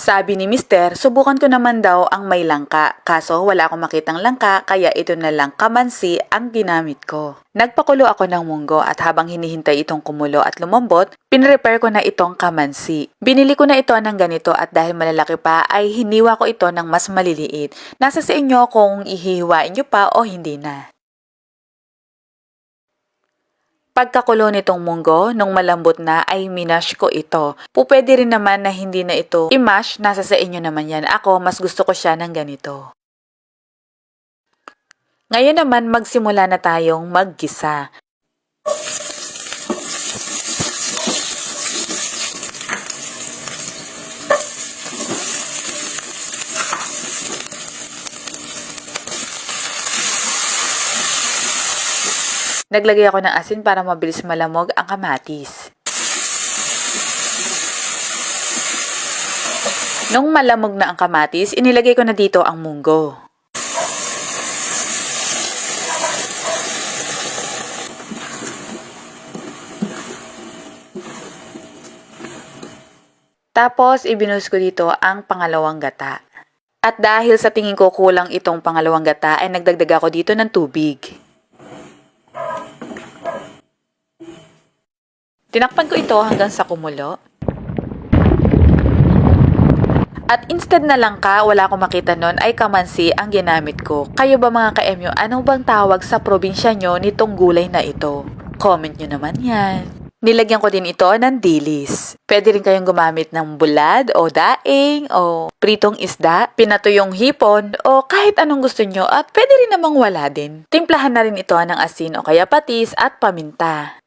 Sabi ni Mister, subukan ko naman daw ang may langka. Kaso wala akong makitang langka kaya ito na lang kamansi ang ginamit ko. Nagpakulo ako ng munggo at habang hinihintay itong kumulo at lumambot, pinrepare ko na itong kamansi. Binili ko na ito ng ganito at dahil malalaki pa ay hiniwa ko ito ng mas maliliit. Nasa sa inyo kung ihihiwain nyo pa o hindi na. Pagkakulo nitong munggo, nung malambot na ay minash ko ito. Pupwede rin naman na hindi na ito i-mash, nasa sa inyo naman yan. Ako, mas gusto ko siya ng ganito. Ngayon naman, magsimula na tayong maggisa. Naglagay ako ng asin para mabilis malamog ang kamatis. Nung malamog na ang kamatis, inilagay ko na dito ang munggo. Tapos, ibinus ko dito ang pangalawang gata. At dahil sa tingin ko kulang itong pangalawang gata, ay nagdagdag ako dito ng tubig. Tinakpan ko ito hanggang sa kumulo. At instead na langka, wala akong makita nun, ay kamansi ang ginamit ko. Kayo ba mga ka-MU, anong bang tawag sa probinsya nyo nitong gulay na ito? Comment nyo naman yan. Nilagyan ko din ito ng dilis. Pwede rin kayong gumamit ng bulad o daing o pritong isda, pinatuyong hipon o kahit anong gusto nyo at pwede rin namang wala din. Timplahan na rin ito ng asin o kaya patis at paminta.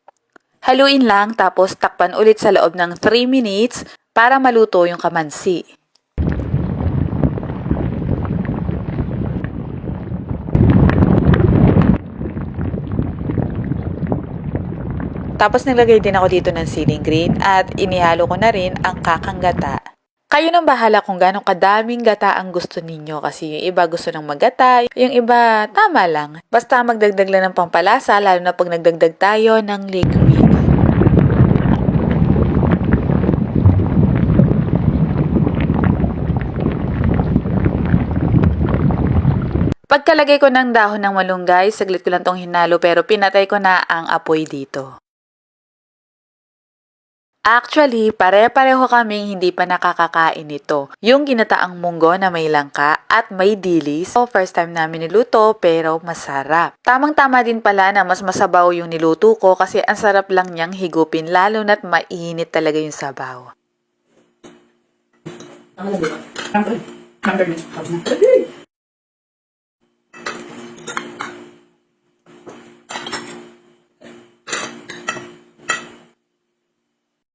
Haluin lang tapos takpan ulit sa loob ng 3 minutes para maluto yung kamansi. Tapos naglagay din ako dito ng siling green at inihalo ko na rin ang kakang gata. Kayo nang bahala kung gano'ng kadaming gata ang gusto ninyo kasi yung iba gusto ng maggata, yung iba tama lang. Basta magdagdag lang ng pampalasa lalo na pag nagdagdag tayo ng liquid. Pagkalagay ko ng dahon ng malunggay, saglit ko lang tong hinalo pero pinatay ko na ang apoy dito. Actually, pare-pareho kaming hindi pa nakakakain nito. Yung ginataang munggo na may langka at may dilis. So, first time namin niluto pero masarap. Tamang-tama din pala na mas masabaw yung niluto ko kasi ang sarap lang niyang higupin lalo na't mainit talaga yung sabaw.